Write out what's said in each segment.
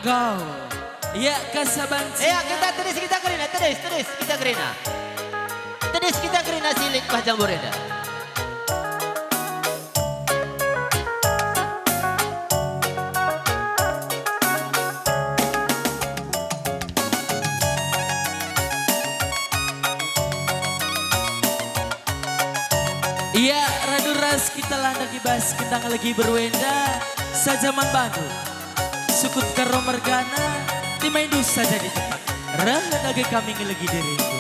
kau. Ya kasabanci. Ya kita terus kita kerina, terus kita kerina. Terus kita kerina silik pajang boreda. Iya raduras kita landak ibas kita lagi berwenda sajaman Bandung. Sukut karo mergana timaindu saja di tempat. Rah lagi kami lagi diriku.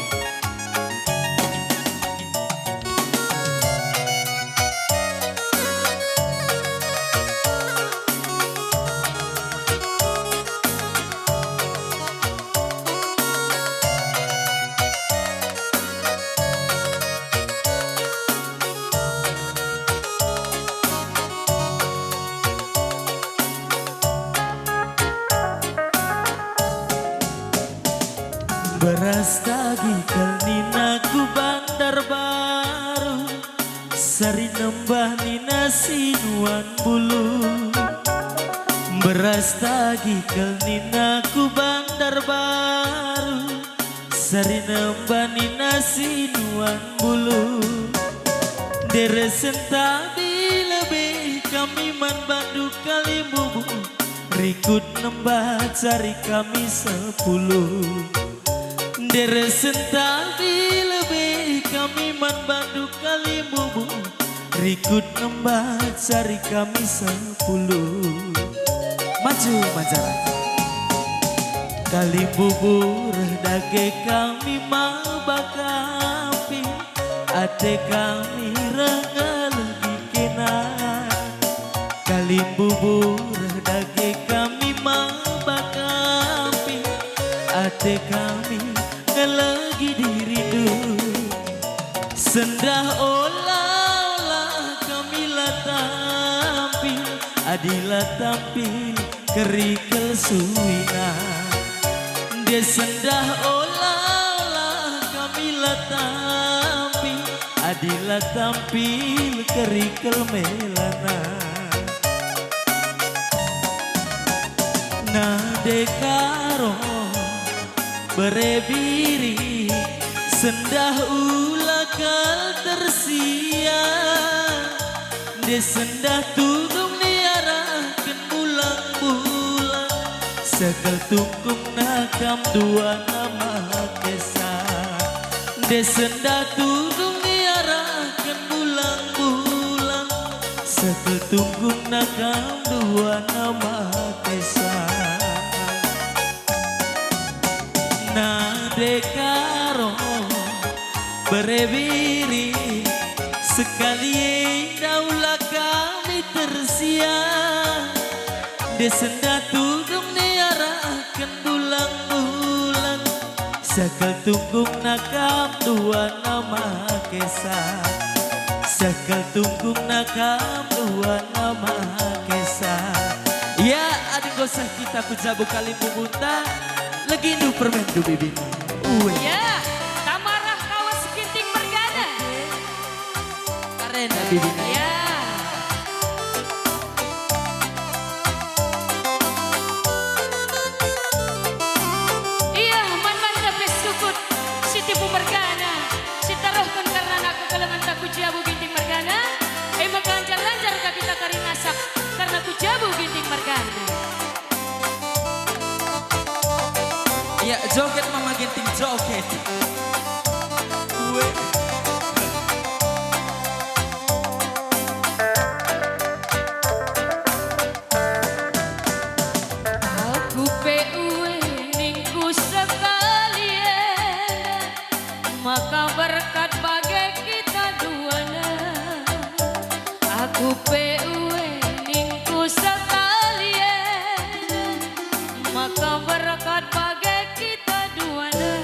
Beras tagi kalnina ku bandar baru sari nembah nina sinuan bulu. Beras tagi kalnina ku bandar baru sari nembah nina sinuan bulu. Deresen tadi lebih kami man bandu kali bubu rikut nembah cari kami 10. Deresen tadi lebih kami man bandu kali bubu rikut nembah cari kami 10. Maju majalah kali bubur dage kami mabakapi ate kami rengal dikena. Kali bubur dage kami mabakapi ate kami lagi dirindu. Sendah olah-olah kami tampil adila tampil kerikel suina. Dia sendah olah-olah kami tampil adila tampil kerikel melana. Nadekaro berebiri sendah ulakal tersia. De sendah tunggung diarahkan bulang-bulang segel tunggung nakam dua nama kesa. De sendah tunggung diarahkan bulang-bulang segel tunggung nakam dua nama kesa. Nadekaro berebiri sekali daulah kami tersia. Desenda tunggung diarahkan bulang-bulang segel tunggung nakam dua nama kesa. Segel tunggung nakam dua nama kesa. Ya adik gosah kita kujabu kali bubunta lagi indu permen du bibin. Ya, tamarah kawas ginting mergana. Keren ya bibin. Ya. Iya, man-man dapes sukut si tipu mergana. Si taruhkan karena aku kalangan taku jabu ginting mergana. Maka lancar-lancar kita kari ngasak karena ku jabu ginting mergana. Ya joget mama ginting joget. Aku PUE ningku sekalian maka berkat bagai kita duana. Aku PUE ningku sekalian maka berkat bagai kita duana.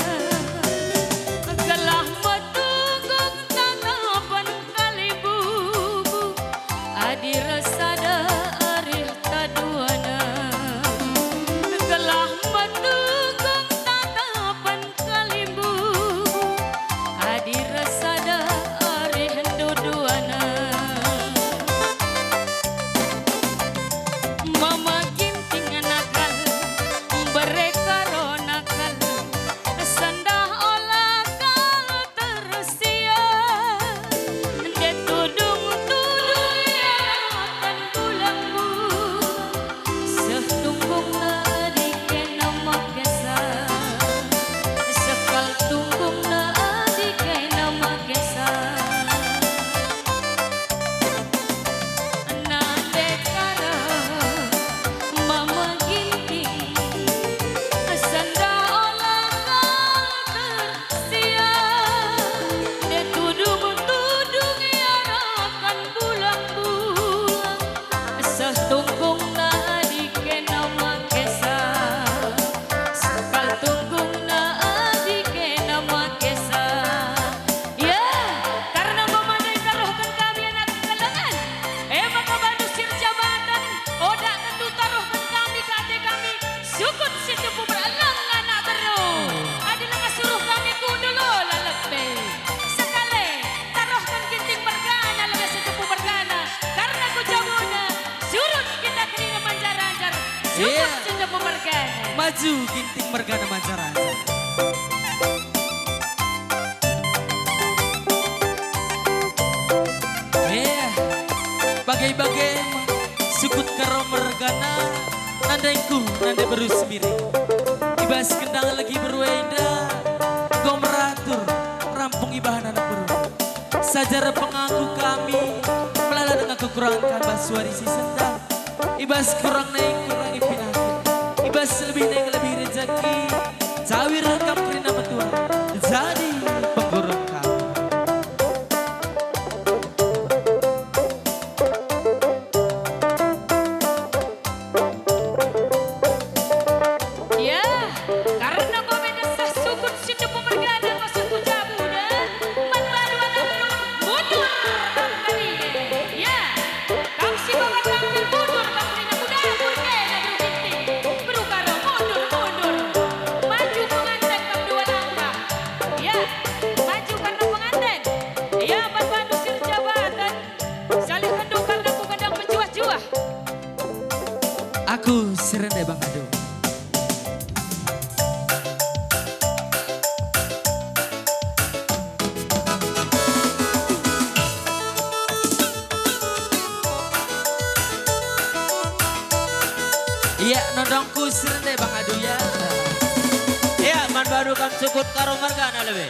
Sukut Iya. Cinta Pemergana. Maju Ginting Mergana Mancaraja. Iya. Bagai-bagai sukut karo mergana nandengku nande berus miring. Ibas kendang lagi berwenda go meratur rampung ibahan anak beru. Sajar pengaku kami melala dengan kekurangan basuari si sendang. Ibas kurang naik kurang ipinati. Ibas lebih naik lebih rezeki. Cawir rekam kerina metua. Jadi penggurung kami. Ya, karena komenda sah sukut Cinta Pemergana masuk jabu dan manbaru anak mundur kembali. Ya, kang si bawa tampil mundur bakrina muda murkena berginting. Berukara mundur. Maju pengantin bang dua langkah. Ya, maju karena pengantin. Ya, bantu sir jabatan. Salih kendung karena ku kadang menjuah-juah. Aku serendai Bang Ado. Iya, nodongku serendai Bang Ado ya. Ya, man baru kan sukut karo mergana lebih.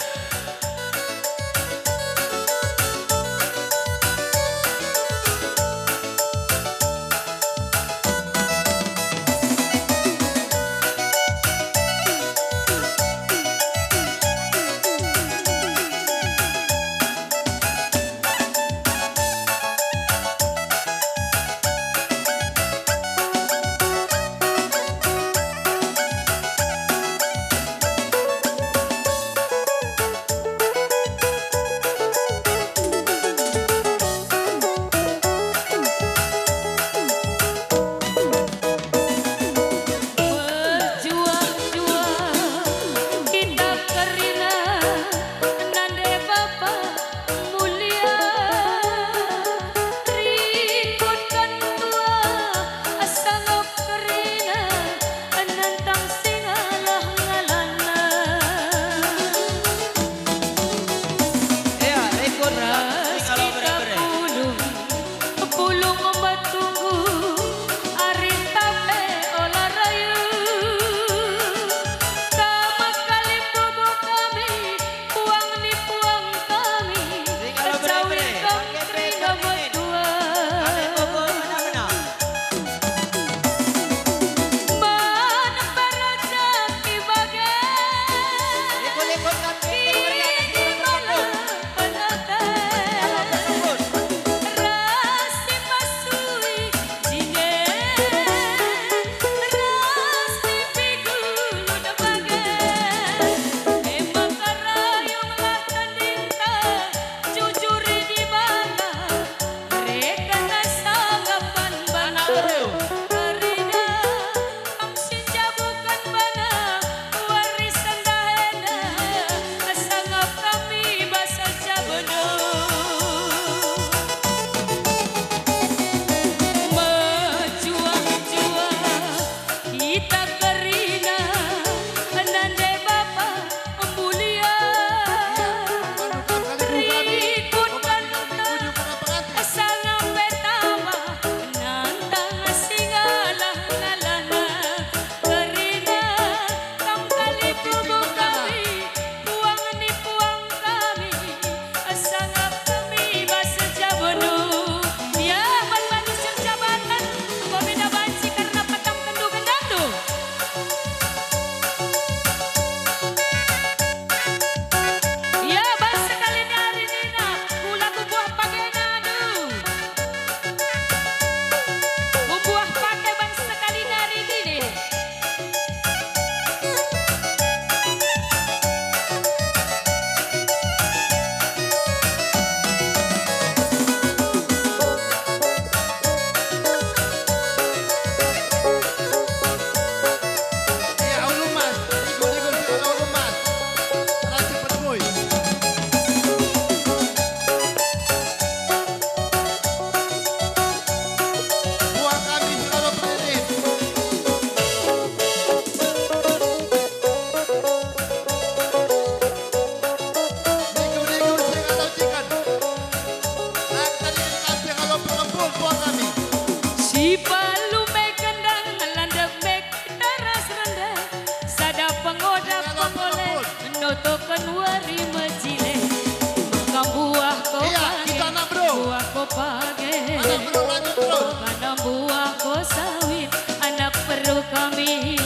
pagi. Anak perlu lanjut terus. Karena buah ko sawit, anak perlu kami.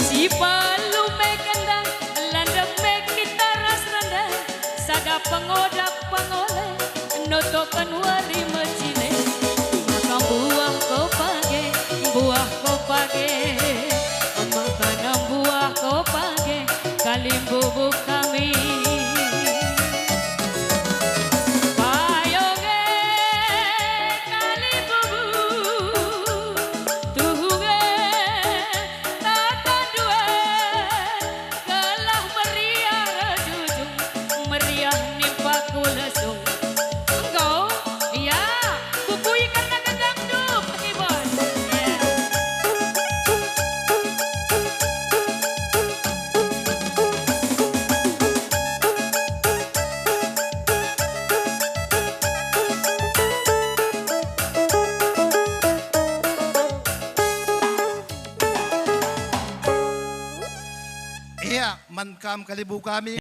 Si palu me kendang, landam me gitaras rendang, sada pengodak pengoleh, notokan wari mecile. Maka buah ko pagi, buah ko pagi. Makanan buah ko pagi, kali bubuk kami. Payoge kali bubuk, tuhuge tata dua, kalah meriah rejujung, meriah nimpa kulesung. Engkau, ya, bubui karena dangdut, keyboard. Ya. Iya, mankam kalibu kami.